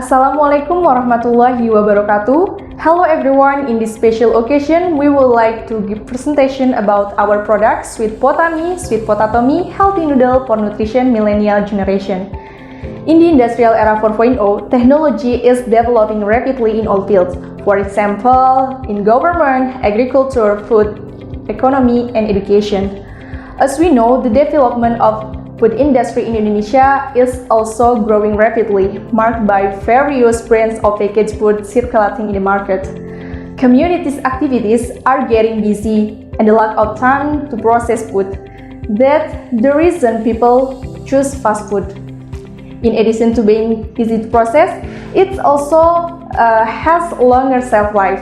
Assalamualaikum warahmatullahi wabarakatuh. Hello everyone, in this special occasion, we would like to give presentation about our product Sweet Potami, Sweet Potatomi, Healthy Noodle for Nutrition Millennial Generation. In the industrial era 4.0, technology is developing rapidly in all fields. For example, in government, agriculture, food, economy, and education. As we know, the development of food industry in Indonesia is also growing rapidly, marked by various brands of packaged food circulating in the market. Communities' activities are getting busy and the lack of time to process food. That's the reason people choose fast food. In addition to being easy to process, it also has longer shelf life.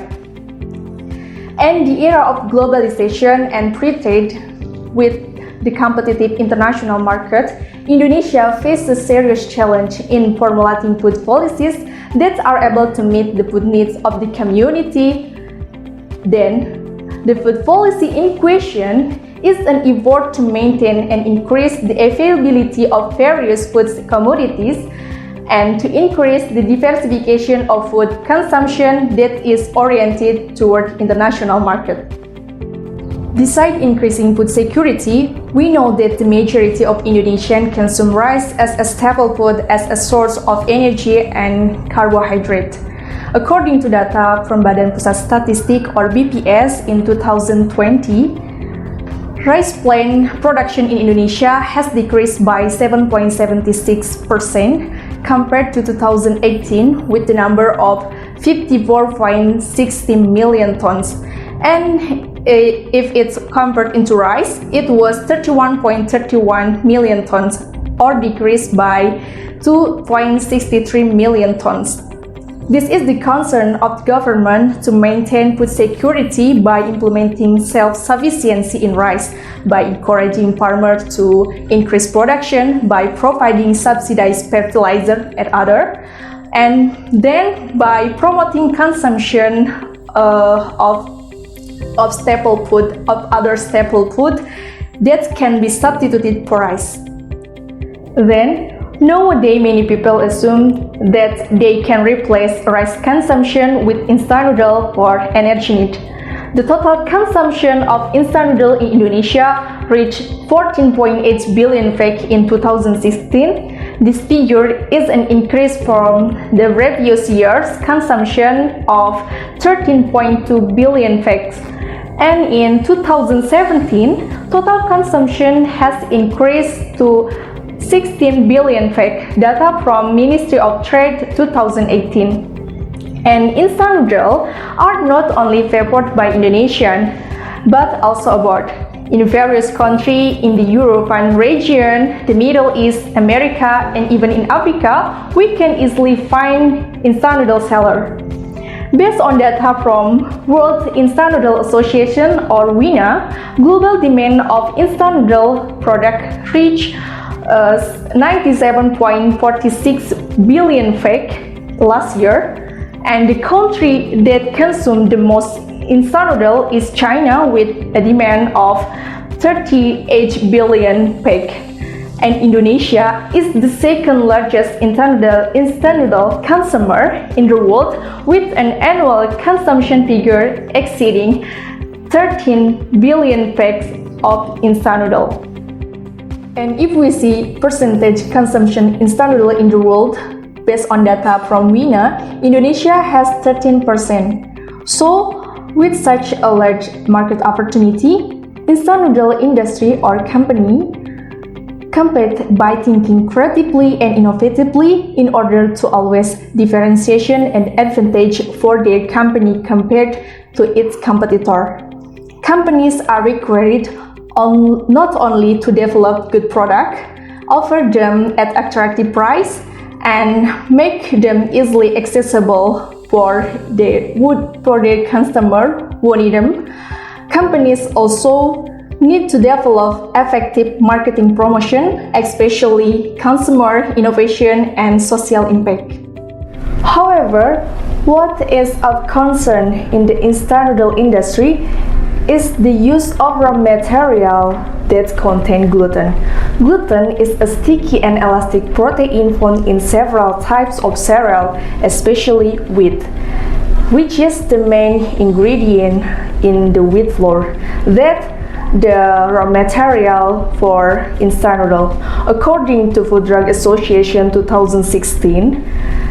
And the era of globalization and free trade with the competitive international market, Indonesia faces a serious challenge in formulating food policies that are able to meet the food needs of the community. Then, the food policy in question is an effort to maintain and increase the availability of various food commodities and to increase the diversification of food consumption that is oriented toward international market. Besides increasing food security, we know that the majority of Indonesians consume rice as a staple food as a source of energy and carbohydrate. According to data from Badan Pusat Statistik or BPS in 2020, rice plant production in Indonesia has decreased by 7.76% compared to 2018 with the number of 54.60 million tons. And if it's converted into rice, it was 31.31 million tons, or decreased by 2.63 million tons. This is the concern of the government to maintain food security by implementing self-sufficiency in rice, by encouraging farmers to increase production, by providing subsidized fertilizer and other, and then by promoting consumption of staple food, of other staple food that can be substituted for rice. Then, nowadays many people assume that they can replace rice consumption with instant noodle for energy need. The total consumption of instant noodle in Indonesia reached 14.8 billion pack in 2016. This figure is an increase from the previous year's consumption of 13.2 billion packs. And in 2017, total consumption has increased to 16 billion pack, data from Ministry of Trade 2018. And instant noodles are not only favored by Indonesians, but also abroad. In various countries in the European region, the Middle East, America, and even in Africa, we can easily find instant noodle sellers. Based on data from World Instant Noodle Association or WINA, global demand of instant noodle product reached 97.46 billion pack last year, and the country that consumes the most instant noodle is China with a demand of 38 billion pack. And Indonesia is the second largest instant noodle consumer in the world with an annual consumption figure exceeding 13 billion packs of instant noodle. And if we see percentage consumption instant noodle in the world, based on data from WINA, Indonesia has 13%. So, with such a large market opportunity, instant noodle industry or company compete by thinking creatively and innovatively in order to always differentiation and advantage for their company compared to its competitor. Companies are required not only to develop good product, offer them at attractive price, and make them easily accessible for their customer who need them. Companies also need to develop effective marketing promotion, especially consumer innovation and social impact. However, what is of concern in the instant noodle industry is the use of raw material that contain gluten. Gluten is a sticky and elastic protein found in several types of cereal, especially wheat, which is the main ingredient in the wheat flour. That the raw material for instant noodle. According to Food Drug Association 2016,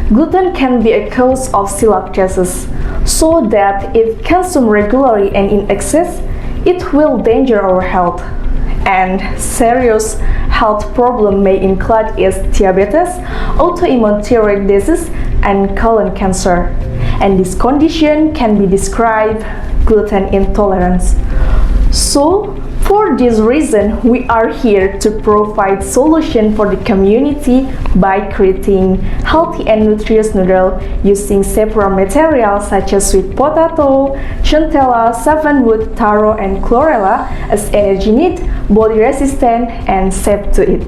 gluten can be a cause of celiac disease, so that if consumed regularly and in excess, it will danger our health. And serious health problems may include diabetes, autoimmune thyroid disease, and colon cancer. And this condition can be described gluten intolerance. So, for this reason, we are here to provide solution for the community by creating healthy and nutritious noodle using several materials such as sweet potato, centella, saffronwood, taro, and chlorella as energy need, body resistant, and safe to eat.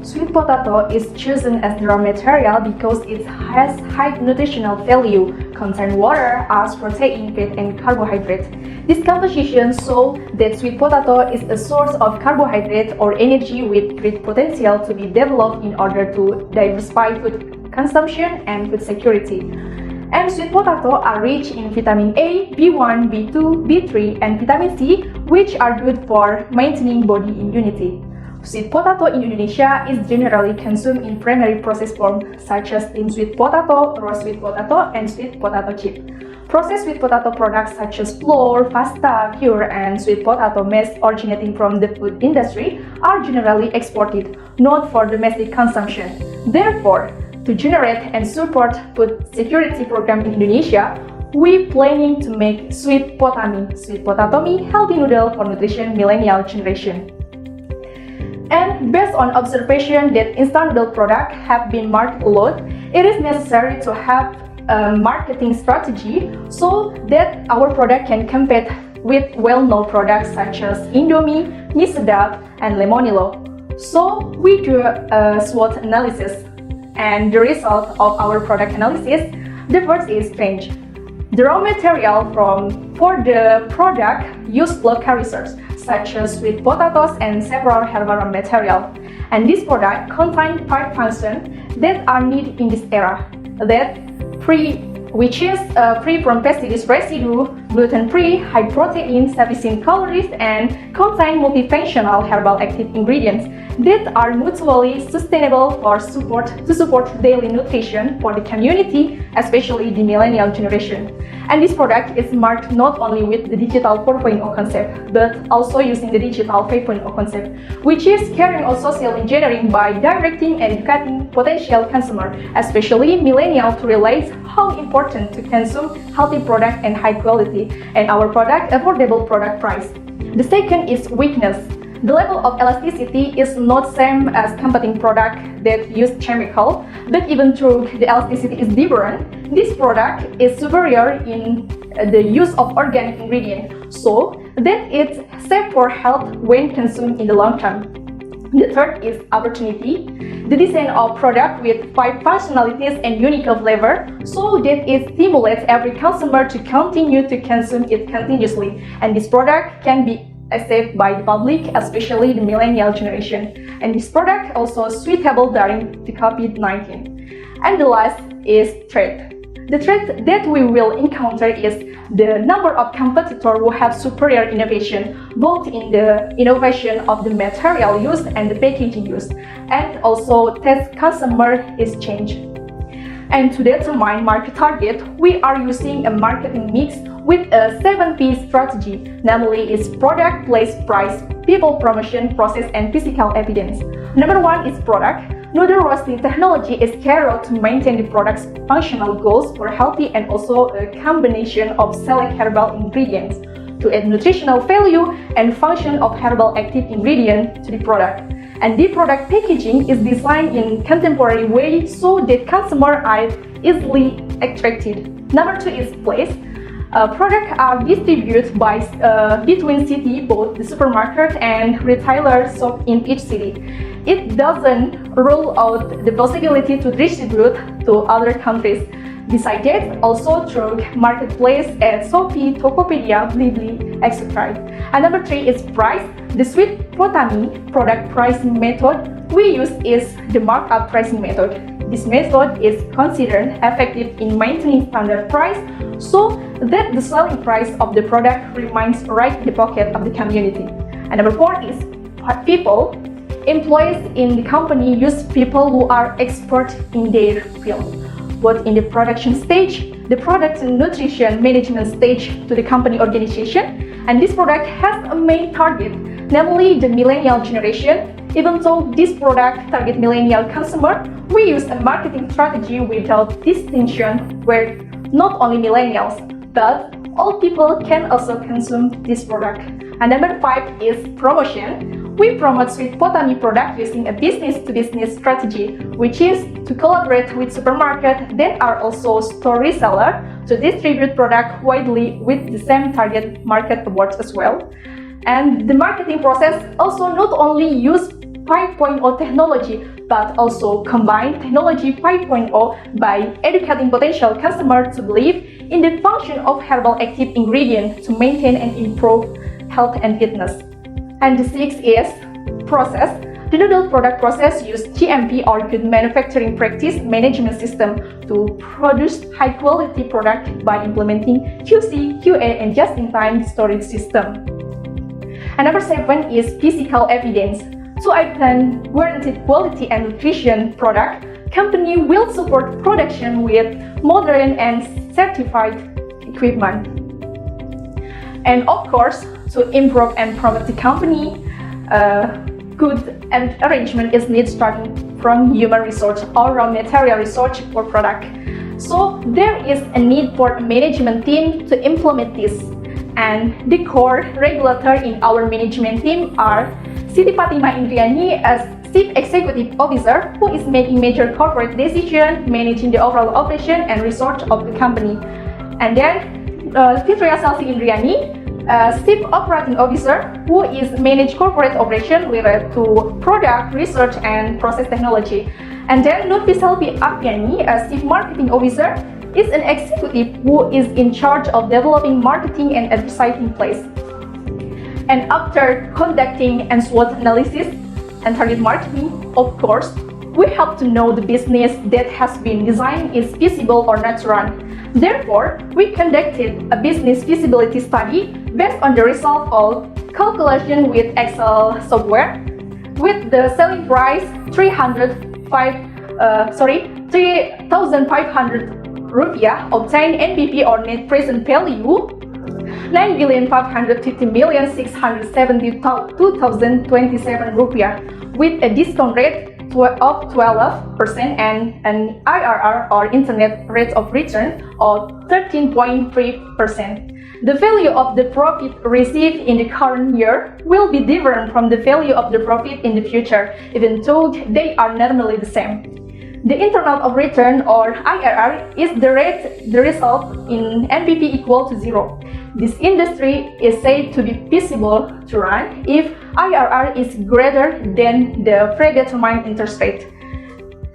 Sweet potato is chosen as the raw material because it has high nutritional value, contains water, as protein, fat, and carbohydrate. This composition shows that sweet potato is a source of carbohydrate or energy with great potential to be developed in order to diversify food consumption and food security. And sweet potato are rich in vitamin A, B1, B2, B3, and vitamin C, which are good for maintaining body immunity. Sweet potato in Indonesia is generally consumed in primary processed form such as steamed sweet potato, roast sweet potato, and sweet potato chip. Processed sweet potato products such as flour, pasta, cure, and sweet potato maize originating from the food industry are generally exported, not for domestic consumption. Therefore, to generate and support food security program in Indonesia, we planning to make sweet potatomi healthy noodle for nutrition millennial generation. And based on observation that instant noodle products have been marketed a lot, it is necessary to have a marketing strategy so that our product can compete with well-known products such as Indomie, Mie Sedap, and Lemonilo. So we do a SWOT analysis, and the result of our product analysis, the first is range. The raw material for the product use local resources such as sweet potatoes and several herbal material. And this product contains 5 functions that are needed in this era. Which is free from pesticide residue, gluten-free, high protein, sufficient calories, and contain multifunctional herbal active ingredients that are mutually sustainable to support daily nutrition for the community, especially the millennial generation. And this product is marked not only with the digital 4.0 concept, but also using the digital 5.0 concept, which is carrying out social engineering by directing and educating potential consumer, especially millennials, to realize how important to consume healthy product and high quality, and our product affordable product price. The second is weakness. The level of elasticity is not same as competing product that use chemical, but even though the elasticity is different, this product is superior in the use of organic ingredient, so that it's safe for health when consumed in the long term. The third is opportunity. The design of product with 5 functionalities and unique flavor so that it stimulates every consumer to continue to consume it continuously, and this product can be accepted by the public, especially the millennial generation. And this product also suitable during the COVID-19. And the last is threat. The threat that we will encounter is the number of competitors who have superior innovation, both in the innovation of the material used and the packaging used, and also test customer is changed. And to determine market target, we are using a marketing mix with a 7P strategy, namely its product, place, price, people, promotion, process, and physical evidence. Number 1 is product. Noodle roasting technology is carried out to maintain the product's functional goals for healthy and also a combination of select herbal ingredients to add nutritional value and function of herbal active ingredient to the product. And the product packaging is designed in contemporary way so that consumers are easily attracted. Number 2 is place. Products are distributed by between city, both the supermarket and retailer shop in each city. It doesn't rule out the possibility to distribute to other countries. Besides that, also through marketplace as Shopee, Tokopedia, Blibli, etc. And number 3 is price. The Sweet Potami product pricing method we use is the markup pricing method. This method is considered effective in maintaining standard price so that the selling price of the product remains right in the pocket of the community. And number 4 is people. Employees in the company use people who are expert in their field, both in the production stage, the product and nutrition management stage to the company organization. And this product has a main target, namely the millennial generation. Even though this product target millennial consumer, we use a marketing strategy without distinction where not only millennials, but all people can also consume this product. And number 5 is promotion. We promote Sweet Potami product using a business-to-business strategy, which is to collaborate with supermarkets that are also store reseller to distribute product widely with the same target market awards as well. And the marketing process also not only use 5.0 technology, but also combine technology 5.0 by educating potential customers to believe in the function of herbal active ingredient to maintain and improve health and fitness. And the 6th is process. The noodle product process use GMP or Good Manufacturing Practice Management System to produce high quality product by implementing QC, QA and just-in-time storage system. And number 7 is physical evidence. To obtain guaranteed quality and nutrition product, company will support production with modern and certified equipment. And of course, to improve and promote the company, good arrangement is needed starting from human resource or raw material research for product. So there is a need for a management team to implement this. And the core regulator in our management team are Siti Fatima Indriani as Chief Executive Officer, who is making major corporate decisions, managing the overall operation and research of the company. And then Fitria Salsi Indriani, Chief Operating Officer, who is manage corporate operation related to product research and process technology. And then Lutfi Salvi Apiani, as Chief Marketing Officer, is an executive who is in charge of developing marketing and advertising place. And after conducting and SWOT analysis and target marketing, of course, we have to know the business that has been designed is feasible or not to run. Therefore, we conducted a business feasibility study based on the result of calculation with Excel software with the selling price 3,500 rupiah, obtained NPV or net present value 9,550,672,027 rupiah with a discount rate of 12% and an IRR or internet rate of return of 13.3%. The value of the profit received in the current year will be different from the value of the profit in the future, even though they are normally the same. The internal of return or IRR is the result in NPV equal to 0. This industry is said to be feasible to run if IRR is greater than the predetermined interest rate.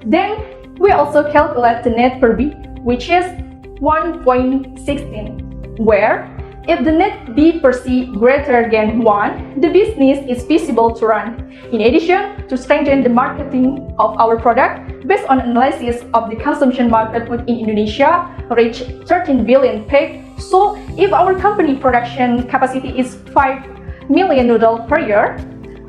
Then we also calculate the net per B, which is 1.16, where if the net B per C greater than 1, the business is feasible to run. In addition, to strengthen the marketing of our product, based on analysis of the consumption market food in Indonesia reached 13 billion peg. So if our company production capacity is 5 million noodles per year,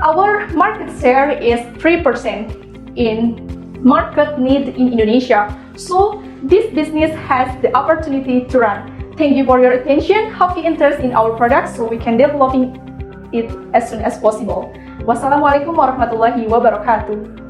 our market share is 3% in market need in Indonesia. So this business has the opportunity to run. Thank you for your attention. Have interest in our products so we can developing it as soon as possible. Wassalamualaikum warahmatullahi wabarakatuh.